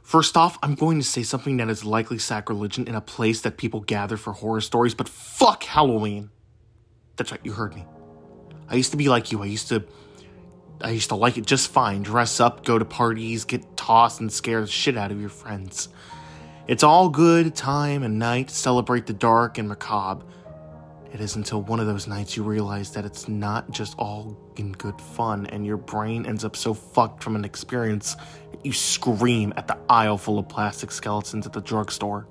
First off, I'm going to say something that is likely sacrilege in a place that people gather for horror stories, but fuck Halloween. That's right, you heard me. I used to be like you. I used to like it just fine. Dress up, go to parties, get tossed and scare the shit out of your friends. It's all good time and night to celebrate the dark and macabre. It is until one of those nights you realize that it's not just all in good fun and your brain ends up so fucked from an experience that you scream at the aisle full of plastic skeletons at the drugstore.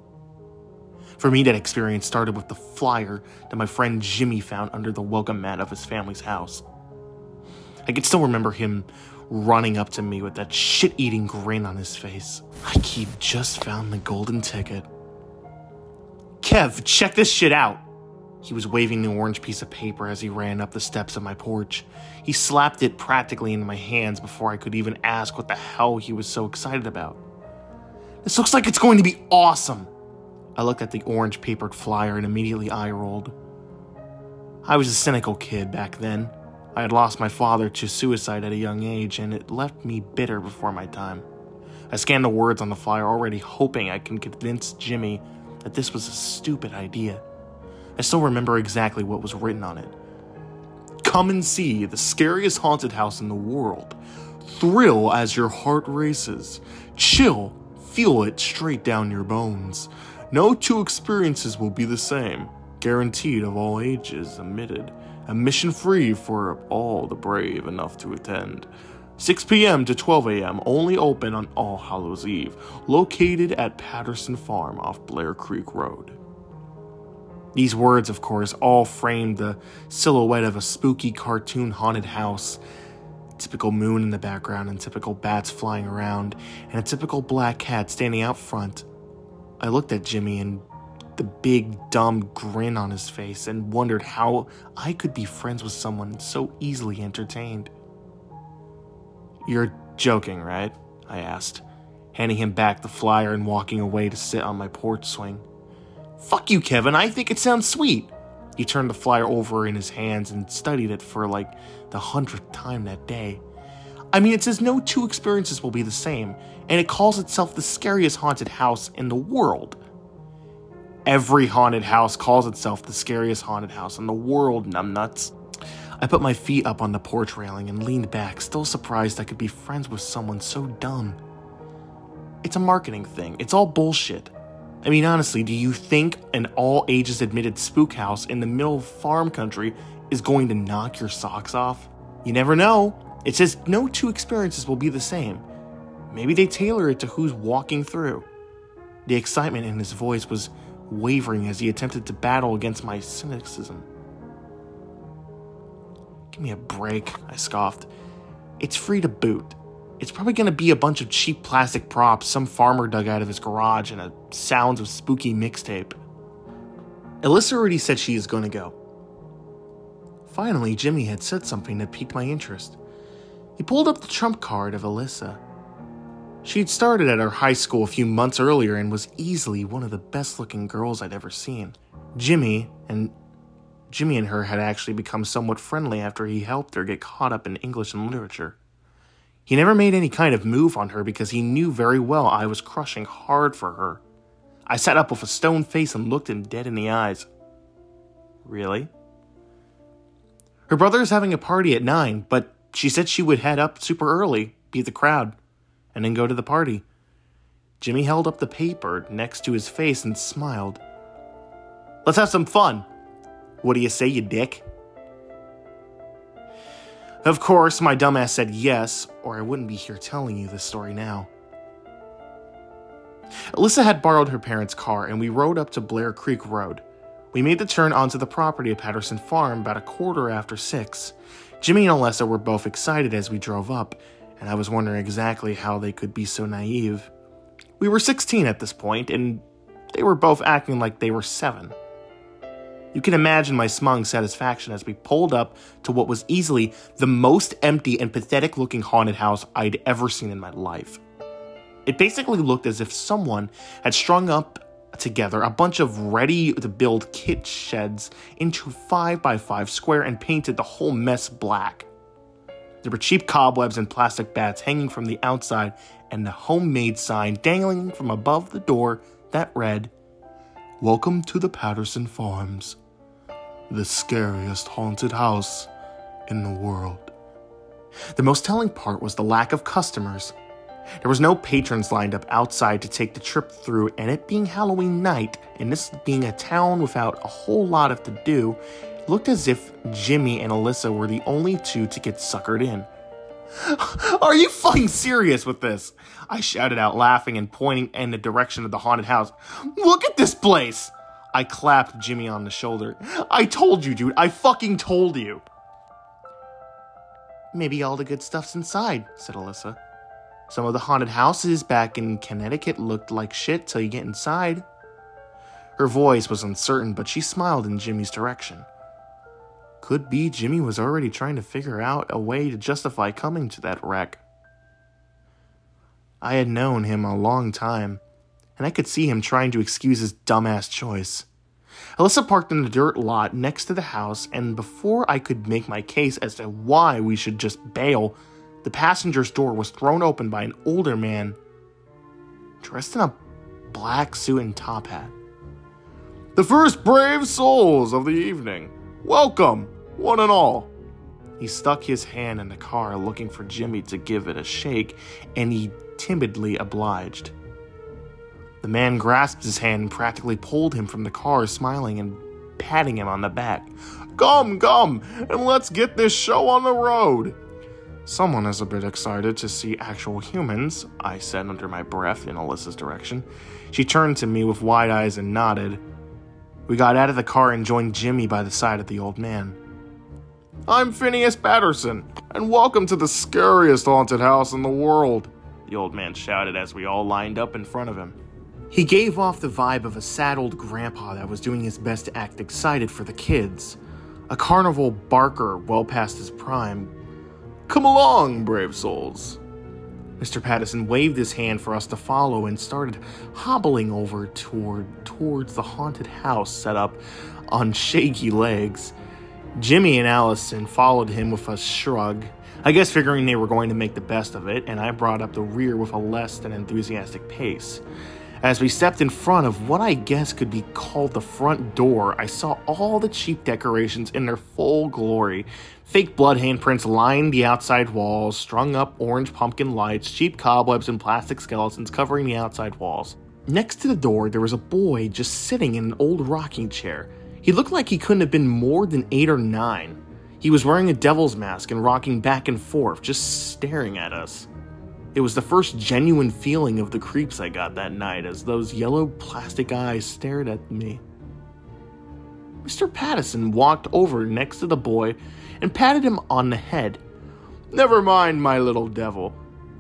For me, that experience started with the flyer that my friend Jimmy found under the welcome mat of his family's house. I can still remember him running up to me with that shit-eating grin on his face. Like he'd just found the golden ticket. Kev, check this shit out! He was waving the orange piece of paper as he ran up the steps of my porch. He slapped it practically into my hands before I could even ask what the hell he was so excited about. This looks like it's going to be awesome! I looked at the orange papered flyer and immediately eye-rolled. I was a cynical kid back then. I had lost my father to suicide at a young age, and it left me bitter before my time. I scanned the words on the flyer, already hoping I could convince Jimmy that this was a stupid idea. I still remember exactly what was written on it. Come and see the scariest haunted house in the world. Thrill as your heart races. Chill, feel it straight down your bones. No two experiences will be the same. Guaranteed of all ages, admitted. Admission free for all the brave enough to attend. 6 p.m. to 12 a.m. Only open on All Hallows Eve. Located at Patterson Farm off Blair Creek Road. These words, of course, all framed the silhouette of a spooky cartoon haunted house. Typical moon in the background and typical bats flying around and a typical black cat standing out front. I looked at Jimmy and the big, dumb grin on his face and wondered how I could be friends with someone so easily entertained. You're joking, right? I asked, handing him back the flyer and walking away to sit on my porch swing. Fuck you, Kevin, I think it sounds sweet. He turned the flyer over in his hands and studied it for like the 100th time that day. I mean, it says no two experiences will be the same, and it calls itself the scariest haunted house in the world. Every haunted house calls itself the scariest haunted house in the world, numbnuts. I put my feet up on the porch railing and leaned back, still surprised I could be friends with someone so dumb. It's a marketing thing. It's all bullshit. I mean, honestly, do you think an all-ages admitted spook house in the middle of farm country is going to knock your socks off? You never know. It says no two experiences will be the same. Maybe they tailor it to who's walking through. The excitement in his voice was wavering as he attempted to battle against my cynicism. Give me a break, I scoffed. It's free to boot. It's probably going to be a bunch of cheap plastic props some farmer dug out of his garage and a Sounds of Spooky mixtape. Alyssa already said she is going to go. Finally, Jimmy had said something that piqued my interest. He pulled up the trump card of Alyssa. She'd started at her high school a few months earlier and was easily one of the best-looking girls I'd ever seen. Jimmy and her had actually become somewhat friendly after he helped her get caught up in English and literature. He never made any kind of move on her because he knew very well I was crushing hard for her. I sat up with a stone face and looked him dead in the eyes. Really? Her brother is having a party at 9, but she said she would head up super early, beat the crowd, and then go to the party. Jimmy held up the paper next to his face and smiled. Let's have some fun. What do you say, you dick? Of course, my dumbass said yes, or I wouldn't be here telling you this story now. Alyssa had borrowed her parents' car, and we rode up to Blair Creek Road. We made the turn onto the property of Patterson Farm about 6:15. Jimmy and Alyssa were both excited as we drove up, and I was wondering exactly how they could be so naive. We were 16 at this point, and they were both acting like they were 7. You can imagine my smug satisfaction as we pulled up to what was easily the most empty and pathetic-looking haunted house I'd ever seen in my life. It basically looked as if someone had strung up together a bunch of ready-to-build kit sheds into 5x5 square and painted the whole mess black. There were cheap cobwebs and plastic bats hanging from the outside and a homemade sign dangling from above the door that read, "Welcome to the Patterson Farms, the scariest haunted house in the world." The most telling part was the lack of customers. There was no patrons lined up outside to take the trip through, and it being Halloween night, and this being a town without a whole lot of to do, it looked as if Jimmy and Alyssa were the only two to get suckered in. "Are you fucking serious with this?" I shouted out, laughing and pointing in the direction of the haunted house. "Look at this place!" I clapped Jimmy on the shoulder. "I told you, dude. I fucking told you." "Maybe all the good stuff's inside," said Alyssa. "Some of the haunted houses back in Connecticut looked like shit till you get inside." Her voice was uncertain, but she smiled in Jimmy's direction. Could be Jimmy was already trying to figure out a way to justify coming to that wreck. I had known him a long time, and I could see him trying to excuse his dumbass choice. Alyssa parked in the dirt lot next to the house, and before I could make my case as to why we should just bail, the passenger's door was thrown open by an older man dressed in a black suit and top hat. "The first brave souls of the evening. Welcome, one and all." He stuck his hand in the car looking for Jimmy to give it a shake, and he timidly obliged. The man grasped his hand and practically pulled him from the car, smiling and patting him on the back. Come, and let's get this show on the road." "Someone is a bit excited to see actual humans," I said under my breath in Alyssa's direction. She turned to me with wide eyes and nodded. We got out of the car and joined Jimmy by the side of the old man. "I'm Phineas Patterson, and welcome to the scariest haunted house in the world," the old man shouted as we all lined up in front of him. He gave off the vibe of a sad old grandpa that was doing his best to act excited for the kids. A carnival barker well past his prime. "Come along, brave souls." Mr. Patterson waved his hand for us to follow and started hobbling over towards the haunted house set up on shaky legs. Jimmy and Allison followed him with a shrug, I guess figuring they were going to make the best of it, and I brought up the rear with a less than enthusiastic pace. As we stepped in front of what I guess could be called the front door, I saw all the cheap decorations in their full glory. Fake blood handprints lined the outside walls, strung up orange pumpkin lights, cheap cobwebs and plastic skeletons covering the outside walls. Next to the door, there was a boy just sitting in an old rocking chair. He looked like he couldn't have been more than 8 or 9. He was wearing a devil's mask and rocking back and forth, just staring at us. It was the first genuine feeling of the creeps I got that night as those yellow plastic eyes stared at me. Mr. Patterson walked over next to the boy and patted him on the head. "Never mind, my little devil.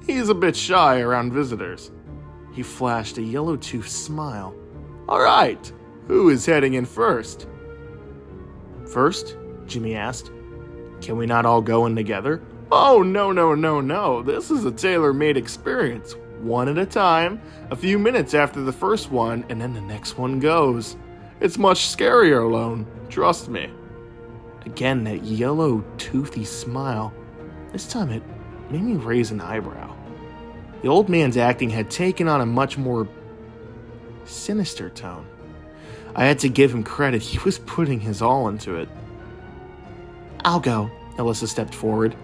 He's a bit shy around visitors." He flashed a yellow-toothed smile. "All right, who is heading in first?" "First?" Jimmy asked. "Can we not all go in together?" "Oh, no. This is a tailor-made experience. One at a time, a few minutes after the first one, and then the next one goes. It's much scarier alone, trust me." Again, that yellow, toothy smile. This time it made me raise an eyebrow. The old man's acting had taken on a much more sinister tone. I had to give him credit. He was putting his all into it. "I'll go," Alyssa stepped forward.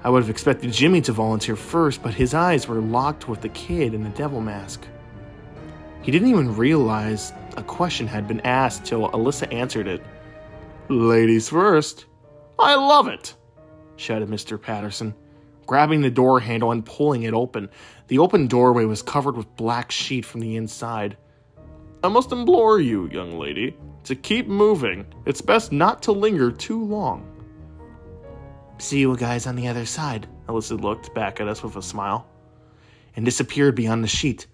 I would have expected Jimmy to volunteer first, but his eyes were locked with the kid in the devil mask. He didn't even realize a question had been asked till Alyssa answered it. "Ladies first." "I love it," shouted Mr. Patterson, grabbing the door handle and pulling it open. The open doorway was covered with black sheet from the inside. "I must implore you, young lady, to keep moving. It's best not to linger too long." "See you guys on the other side," Alyssa looked back at us with a smile, and disappeared beyond the sheet.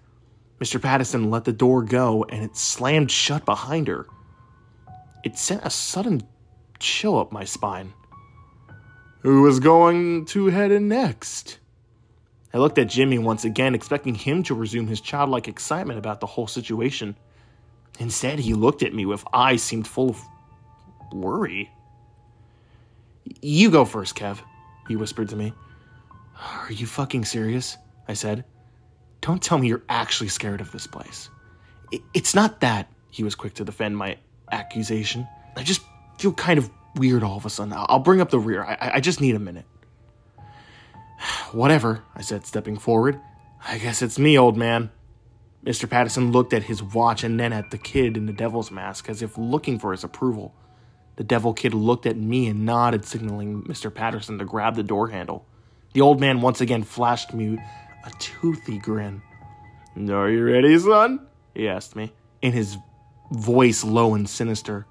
Mr. Patterson let the door go, and it slammed shut behind her. It sent a sudden chill up my spine. "Who is going to head in next?" I looked at Jimmy once again, expecting him to resume his childlike excitement about the whole situation. Instead, he looked at me with eyes seemed full of worry. "You go first, Kev," he whispered to me. Are you fucking serious? I said. Don't tell me you're actually scared of this place. It's not that, he was quick to defend my accusation. I just feel kind of weird all of a sudden. I'll bring up the rear. I just need a minute. Whatever, I said, stepping forward. I guess it's me, old man. Mr. Patterson looked at his watch and then at the kid in the devil's mask, as if looking for his approval. The devil kid looked at me and nodded, signaling Mr. Patterson to grab the door handle. The old man once again flashed me a toothy grin. Are you ready, son? He asked me, in his voice low and sinister.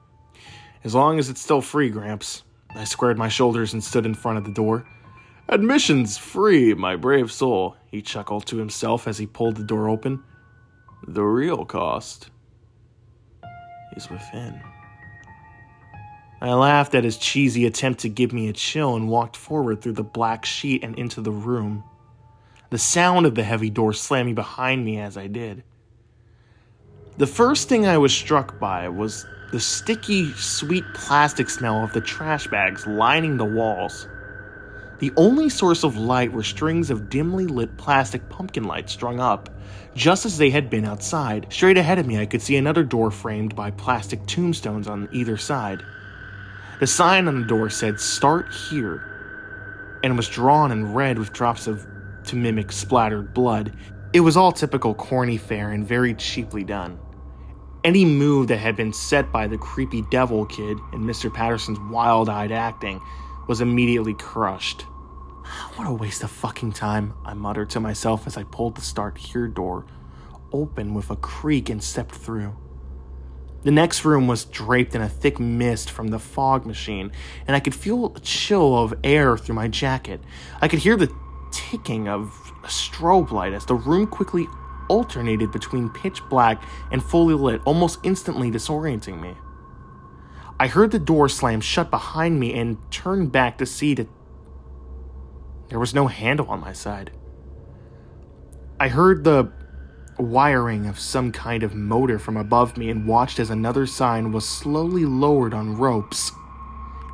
As long as it's still free, Gramps. I squared my shoulders and stood in front of the door. Admission's free, my brave soul, he chuckled to himself as he pulled the door open. The real cost is within. I laughed at his cheesy attempt to give me a chill and walked forward through the black sheet and into the room. The sound of the heavy door slamming behind me as I did. The first thing I was struck by was the sticky, sweet plastic smell of the trash bags lining the walls. The only source of light were strings of dimly lit plastic pumpkin lights strung up, just as they had been outside. Straight ahead of me, I could see another door framed by plastic tombstones on either side. The sign on the door said, "Start here," and was drawn in red with drops of to mimic splattered blood. It was all typical corny fare and very cheaply done. Any move that had been set by the creepy devil kid and Mr. Patterson's wild-eyed acting was immediately crushed. What a waste of fucking time, I muttered to myself as I pulled the Start Here door open with a creak and stepped through. The next room was draped in a thick mist from the fog machine, and I could feel a chill of air through my jacket. I could hear the ticking of a strobe light as the room quickly alternated between pitch black and fully lit, almost instantly disorienting me. I heard the door slam shut behind me and turned back to see that there was no handle on my side. I heard the wiring of some kind of motor from above me and watched as another sign was slowly lowered on ropes.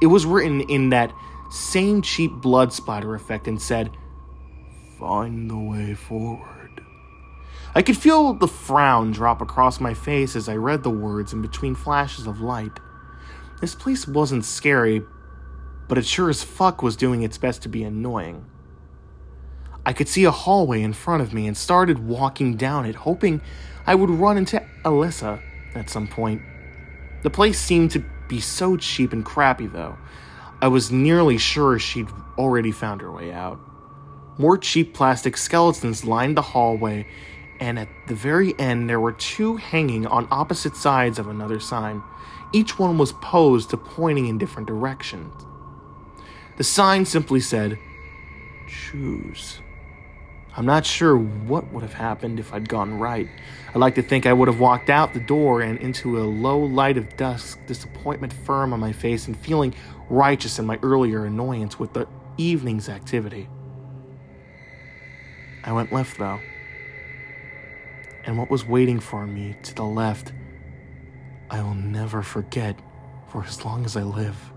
It was written in that same cheap blood splatter effect and said, "Find the way forward." I could feel the frown drop across my face as I read the words in between flashes of light. This place wasn't scary, but it sure as fuck was doing its best to be annoying. I could see a hallway in front of me and started walking down it, hoping I would run into Alyssa at some point. The place seemed to be so cheap and crappy, though. I was nearly sure she'd already found her way out. More cheap plastic skeletons lined the hallway, and at the very end there were two hanging on opposite sides of another sign. Each one was posed to pointing in different directions. The sign simply said, "Choose." I'm not sure what would have happened if I'd gone right. I'd like to think I would have walked out the door and into a low light of dusk, disappointment firm on my face and feeling righteous in my earlier annoyance with the evening's activity. I went left, though. And what was waiting for me to the left, I will never forget for as long as I live.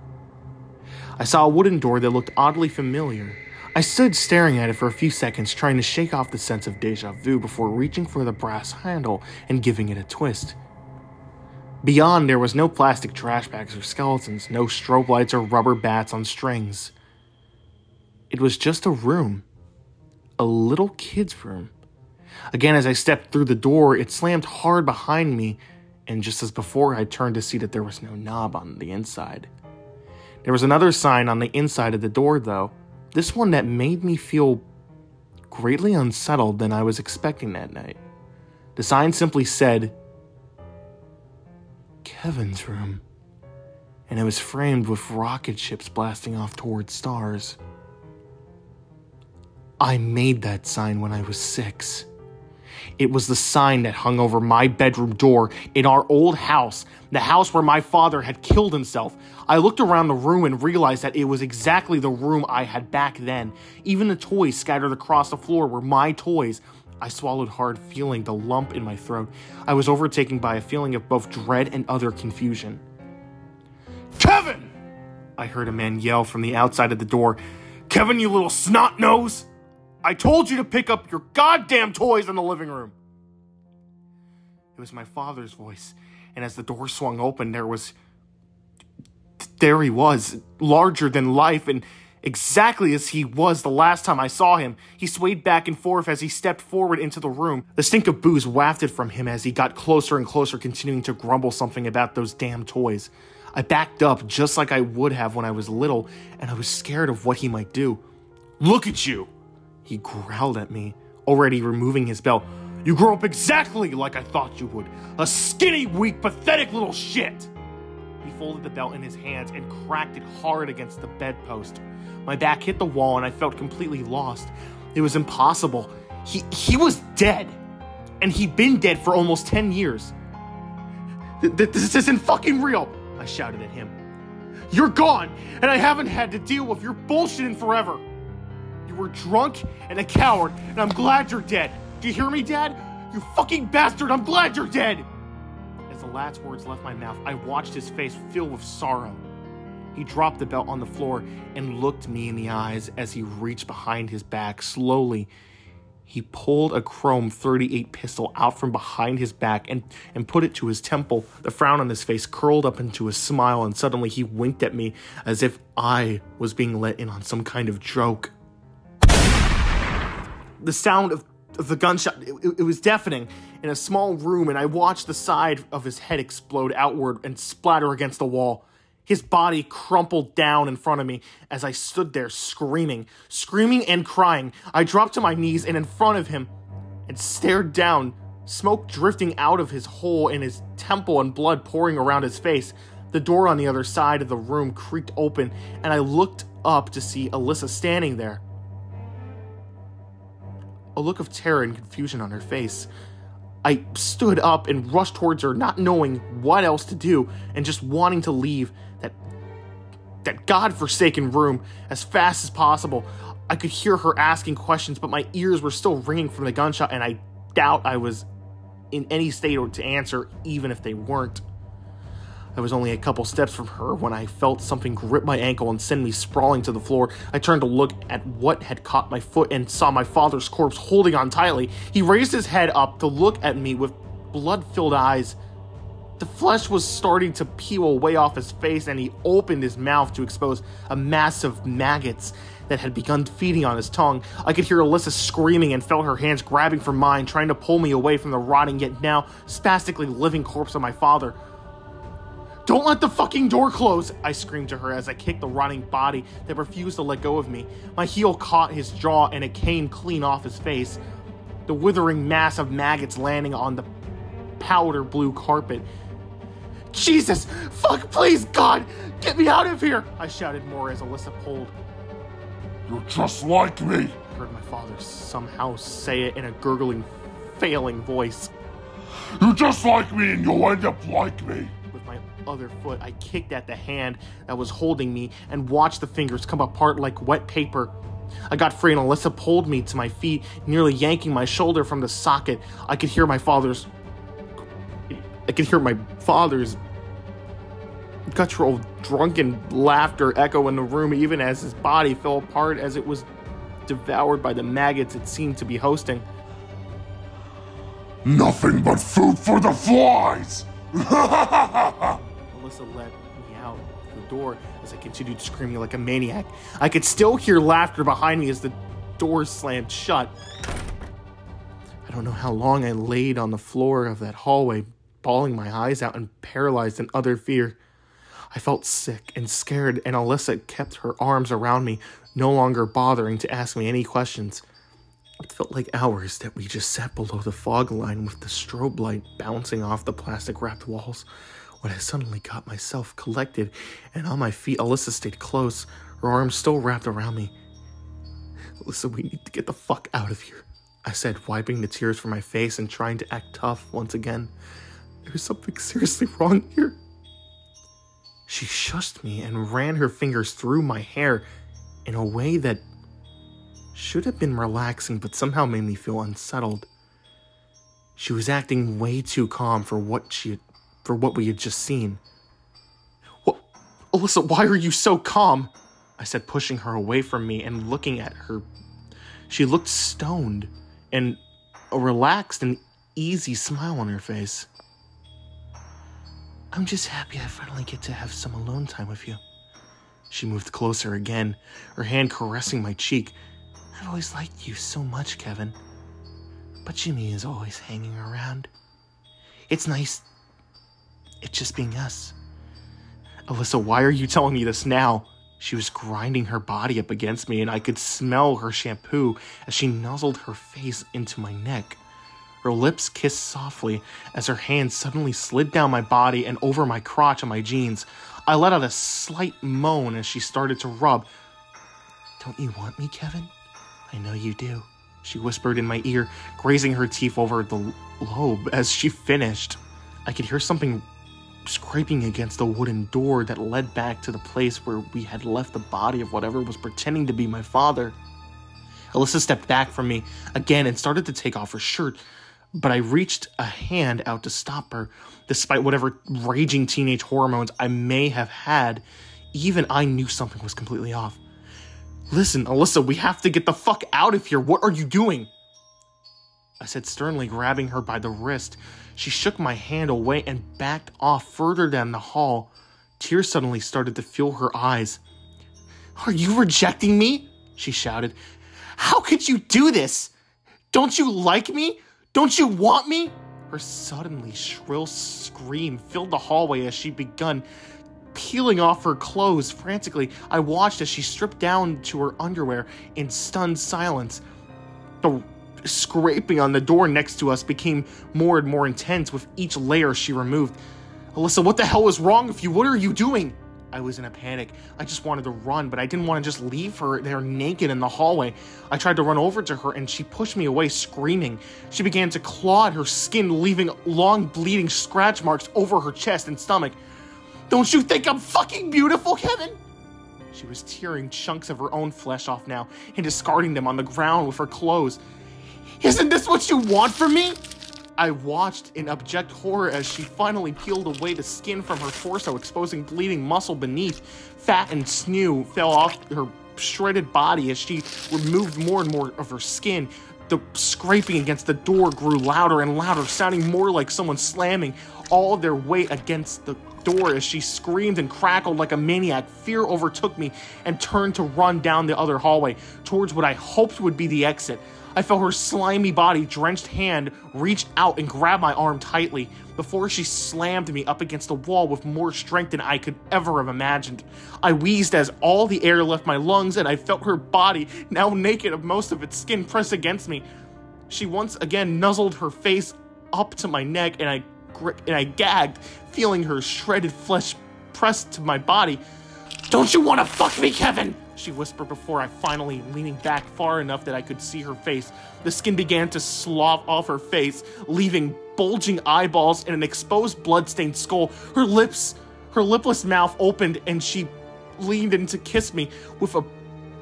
I saw a wooden door that looked oddly familiar. I stood staring at it for a few seconds, trying to shake off the sense of deja vu before reaching for the brass handle and giving it a twist. Beyond, there was no plastic trash bags or skeletons, no strobe lights or rubber bats on strings. It was just a room. A little kid's room. Again, as I stepped through the door, it slammed hard behind me, and just as before, I turned to see that there was no knob on the inside. There was another sign on the inside of the door, though. This one that made me feel greatly unsettled than I was expecting that night. The sign simply said, "Kevin's room," and it was framed with rocket ships blasting off towards stars. I made that sign when I was 6. It was the sign that hung over my bedroom door in our old house, the house where my father had killed himself. I looked around the room and realized that it was exactly the room I had back then. Even the toys scattered across the floor were my toys. I swallowed hard, feeling the lump in my throat. I was overtaken by a feeling of both dread and utter confusion. "Kevin!" I heard a man yell from the outside of the door. Kevin, you little snot nose! I told you to pick up your goddamn toys in the living room! It was my father's voice, and as the door swung open, there he was, larger than life, and exactly as he was the last time I saw him. He swayed back and forth as he stepped forward into the room. The stink of booze wafted from him as he got closer and closer, continuing to grumble something about those damn toys. I backed up just like I would have when I was little, and I was scared of what he might do. "Look at you!" He growled at me, already removing his belt. "You grew up exactly like I thought you would. A skinny, weak, pathetic little shit!" He folded the belt in his hands and cracked it hard against the bedpost. My back hit the wall and I felt completely lost. It was impossible. He was dead. And he'd been dead for almost 10 years. This isn't fucking real, I shouted at him. "You're gone, and I haven't had to deal with your bullshit in forever. You were drunk and a coward, and I'm glad you're dead. Do you hear me, Dad? You fucking bastard, I'm glad you're dead!" As the last words left my mouth, I watched his face fill with sorrow. He dropped the belt on the floor and looked me in the eyes as he reached behind his back. Slowly, he pulled a chrome .38 pistol out from behind his back and put it to his temple. The frown on his face curled up into a smile, and suddenly he winked at me as if I was being let in on some kind of joke. The sound of the gunshot, it was deafening in a small room, and I watched the side of his head explode outward and splatter against the wall. His body crumpled down in front of me as I stood there screaming and crying. I dropped to my knees and in front of him and stared down, smoke drifting out of his hole in his temple and blood pouring around his face. The door on the other side of the room creaked open, and I looked up to see Alyssa standing there. A look of terror and confusion on her face. I stood up and rushed towards her, not knowing what else to do and just wanting to leave that godforsaken room as fast as possible. I could hear her asking questions, but my ears were still ringing from the gunshot, and I doubt I was in any state to answer, even if they weren't. I was only a couple steps from her when I felt something grip my ankle and send me sprawling to the floor. I turned to look at what had caught my foot and saw my father's corpse holding on tightly. He raised his head up to look at me with blood-filled eyes. The flesh was starting to peel away off his face, and he opened his mouth to expose a mass of maggots that had begun feeding on his tongue. I could hear Alyssa screaming and felt her hands grabbing for mine, trying to pull me away from the rotting yet now spastically living corpse of my father. "Don't let the fucking door close!" I screamed to her as I kicked the rotting body that refused to let go of me. My heel caught his jaw and it came clean off his face, the withering mass of maggots landing on the powder blue carpet. "Jesus! Fuck, please, God! Get me out of here!" I shouted more as Alyssa pulled. "You're just like me," I heard my father somehow say it in a gurgling, failing voice. "You're just like me and you'll end up like me." With my other foot, I kicked at the hand that was holding me and watched the fingers come apart like wet paper. I got free and Alyssa pulled me to my feet, nearly yanking my shoulder from the socket. I could hear my father's guttural, drunken laughter echo in the room, even as his body fell apart as it was devoured by the maggots it seemed to be hosting. "Nothing but food for the flies!" Alyssa let me out the door as I continued screaming like a maniac. I could still hear laughter behind me as the door slammed shut. I don't know how long I laid on the floor of that hallway, bawling my eyes out and paralyzed in utter fear. I felt sick and scared, and Alyssa kept her arms around me, no longer bothering to ask me any questions. It felt like hours that we just sat below the fog line with the strobe light bouncing off the plastic-wrapped walls when I suddenly got myself collected and on my feet. Alyssa stayed close, her arms still wrapped around me. "Alyssa, we need to get the fuck out of here," I said, wiping the tears from my face and trying to act tough once again. "There's something seriously wrong here." She shushed me and ran her fingers through my hair in a way that should have been relaxing but somehow made me feel unsettled. She was acting way too calm for what we had just seen. "What, Alyssa, why are you so calm?" I said, pushing her away from me and looking at her. She looked stoned and a relaxed and easy smile on her face. I'm just happy I finally get to have some alone time with you. She moved closer again, her hand caressing my cheek. I've always liked you so much, Kevin. But Jimmy is always hanging around. It's nice. It's just being us. Alyssa, why are you telling me this now? She was grinding her body up against me, and I could smell her shampoo as she nuzzled her face into my neck. Her lips kissed softly as her hand suddenly slid down my body and over my crotch and my jeans. I let out a slight moan as she started to rub. Don't you want me, Kevin? I know you do, she whispered in my ear, grazing her teeth over the lobe as she finished. I could hear something scraping against the wooden door that led back to the place where we had left the body of whatever was pretending to be my father. Alyssa stepped back from me again and started to take off her shirt, but I reached a hand out to stop her. Despite whatever raging teenage hormones I may have had, even I knew something was completely off. Listen, Alyssa, we have to get the fuck out of here. What are you doing? I said sternly, grabbing her by the wrist. She shook my hand away and backed off further down the hall. Tears suddenly started to fill her eyes. Are you rejecting me? She shouted. How could you do this? Don't you like me? Don't you want me? Her suddenly shrill scream filled the hallway as she began peeling off her clothes frantically. I watched as she stripped down to her underwear in stunned silence. The scraping on the door next to us became more and more intense with each layer she removed. Alyssa, what the hell was wrong with you? What are you doing? I was in a panic. I just wanted to run, but I didn't want to just leave her there naked in the hallway. I tried to run over to her, and she pushed me away, screaming. She began to claw at her skin, leaving long bleeding scratch marks over her chest and stomach. Don't you think I'm fucking beautiful, Kevin? She was tearing chunks of her own flesh off now and discarding them on the ground with her clothes. Isn't this what you want from me? I watched in abject horror as she finally peeled away the skin from her torso, exposing bleeding muscle beneath. Fat and sinew fell off her shredded body as she removed more and more of her skin. The scraping against the door grew louder and louder, sounding more like someone slamming all of their weight against the door as she screamed and crackled like a maniac. Fear overtook me and turned to run down the other hallway towards what I hoped would be the exit. I felt her slimy body, drenched hand reach out and grab my arm tightly before she slammed me up against the wall with more strength than I could ever have imagined. I wheezed as all the air left my lungs, and I felt her body, now naked of most of its skin, press against me. She once again nuzzled her face up to my neck, and I gagged, feeling her shredded flesh pressed to my body. Don't you want to fuck me, Kevin? She whispered before I finally leaning back far enough that I could see her face. The skin began to slough off her face, leaving bulging eyeballs and an exposed blood-stained skull. Her lipless mouth opened and she leaned in to kiss me with a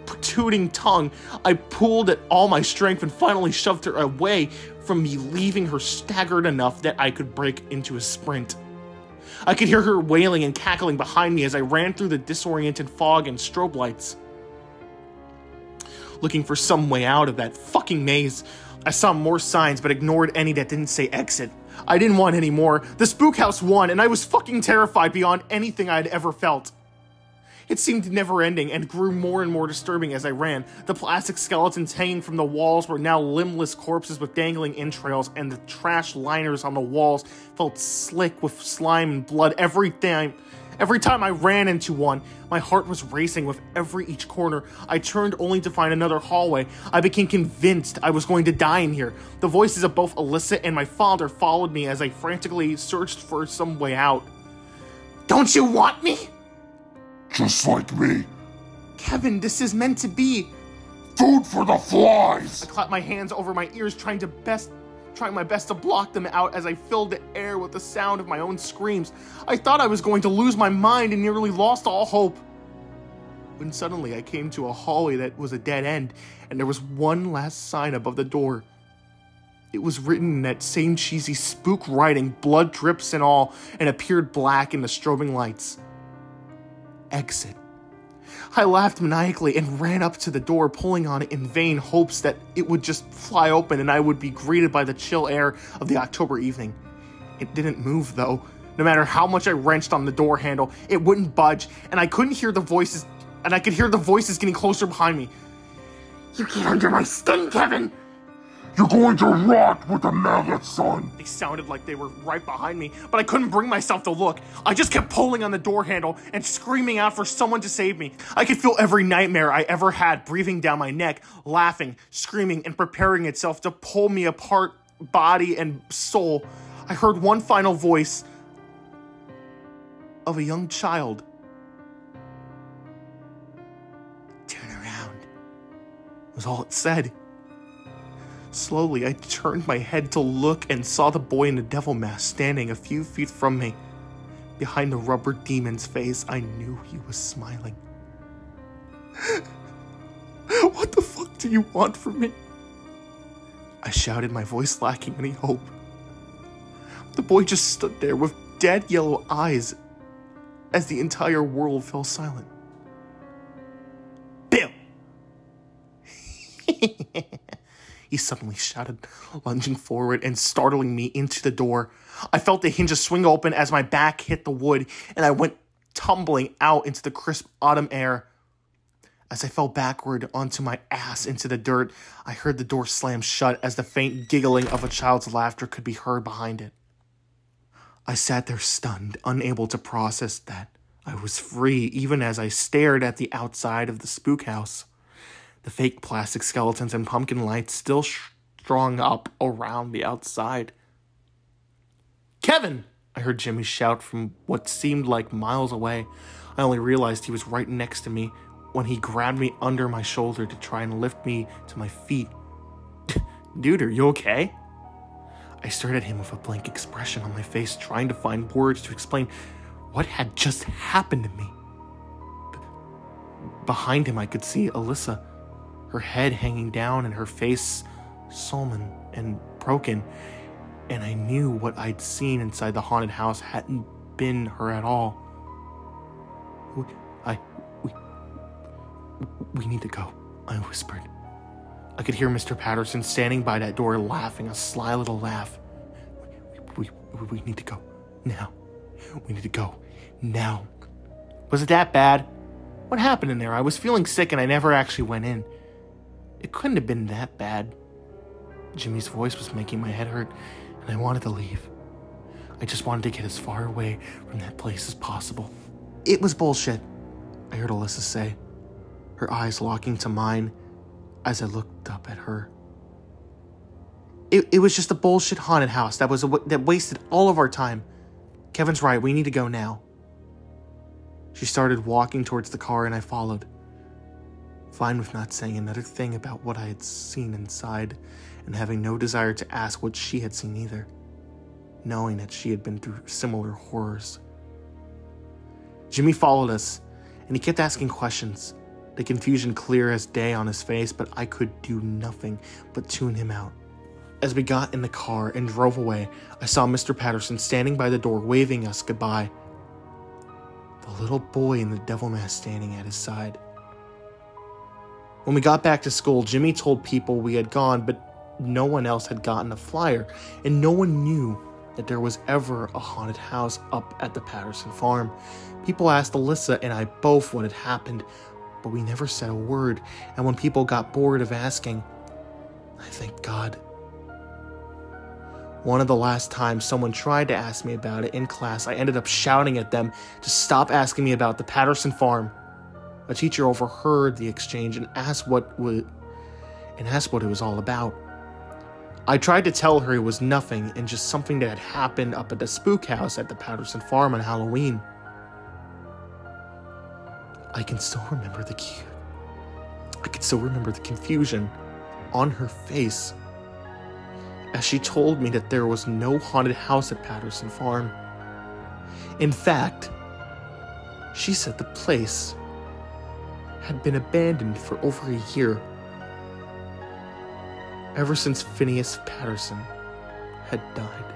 protruding tongue. I pulled at all my strength and finally shoved her away from me, leaving her staggered enough that I could break into a sprint. I could hear her wailing and cackling behind me as I ran through the disoriented fog and strobe lights, looking for some way out of that fucking maze. I saw more signs, but ignored any that didn't say exit. I didn't want any more. The spook house won, and I was fucking terrified beyond anything I'd ever felt. It seemed never-ending and grew more and more disturbing as I ran. The plastic skeletons hanging from the walls were now limbless corpses with dangling entrails, and the trash liners on the walls felt slick with slime and blood. Every time I ran into one, my heart was racing with each corner. I turned only to find another hallway. I became convinced I was going to die in here. The voices of both Alyssa and my father followed me as I frantically searched for some way out. Don't you want me? Just like me. Kevin, this is meant to be. Food for the flies! I clapped my hands over my ears, trying my best to block them out as I filled the air with the sound of my own screams. I thought I was going to lose my mind and nearly lost all hope. When suddenly I came to a hallway that was a dead end, and there was one last sign above the door. It was written in that same cheesy spook writing, blood drips and all, and appeared black in the strobing lights. Exit. I laughed maniacally and ran up to the door, pulling on it in vain hopes that it would just fly open and I would be greeted by the chill air of the October evening. It didn't move, though. No matter how much I wrenched on the door handle, it wouldn't budge, and I couldn't hear the voices, and I could hear the voices getting closer behind me. You get under my skin, Kevin! You're going to rot with the maggot, son! They sounded like they were right behind me, but I couldn't bring myself to look. I just kept pulling on the door handle and screaming out for someone to save me. I could feel every nightmare I ever had breathing down my neck, laughing, screaming, and preparing itself to pull me apart, body and soul. I heard one final voice of a young child. Turn around, was all it said. Slowly, I turned my head to look and saw the boy in the devil mask standing a few feet from me. Behind the rubber demon's face, I knew he was smiling. What the fuck do you want from me? I shouted, my voice lacking any hope. The boy just stood there with dead yellow eyes as the entire world fell silent. Bill! He suddenly shouted, lunging forward and startling me into the door. I felt the hinges swing open as my back hit the wood, and I went tumbling out into the crisp autumn air. As I fell backward onto my ass into the dirt, I heard the door slam shut as the faint giggling of a child's laughter could be heard behind it. I sat there stunned, unable to process that I was free, even as I stared at the outside of the spook house. The fake plastic skeletons and pumpkin lights still strung up around the outside. Kevin! I heard Jimmy shout from what seemed like miles away. I only realized he was right next to me when he grabbed me under my shoulder to try and lift me to my feet. Dude, are you okay? I stared at him with a blank expression on my face, trying to find words to explain what had just happened to me. Behind him, I could see Alyssa, her head hanging down and her face sullen and broken, and I knew what I'd seen inside the haunted house hadn't been her at all. We need to go, I whispered. I could hear Mr. Patterson standing by that door laughing a sly little laugh. We need to go now. We need to go now. Was it that bad? What happened in there? I was feeling sick and I never actually went in. It couldn't have been that bad. Jimmy's voice was making my head hurt, and I wanted to leave. I just wanted to get as far away from that place as possible. It was bullshit, I heard Alyssa say, her eyes locking to mine as I looked up at her. It was just a bullshit haunted house that wasted all of our time. Kevin's right, we need to go now. She started walking towards the car and I followed, fine with not saying another thing about what I had seen inside and having no desire to ask what she had seen either, knowing that she had been through similar horrors. Jimmy followed us, and he kept asking questions, the confusion clear as day on his face, but I could do nothing but tune him out. As we got in the car and drove away, I saw Mr. Patterson standing by the door waving us goodbye, the little boy in the devil mask standing at his side. When we got back to school, Jimmy told people we had gone, but no one else had gotten a flyer, and no one knew that there was ever a haunted house up at the Patterson farm. People asked Alyssa and I both what had happened, but we never said a word, and when people got bored of asking, I thanked God. One of the last times someone tried to ask me about it in class, I ended up shouting at them to stop asking me about the Patterson farm. A teacher overheard the exchange and asked what it was all about. I tried to tell her it was nothing and just something that had happened up at the spook house at the Patterson farm on Halloween. I can still remember the confusion on her face as she told me that there was no haunted house at Patterson farm. In fact, she said the place had been abandoned for over a year, ever since Phineas Patterson had died.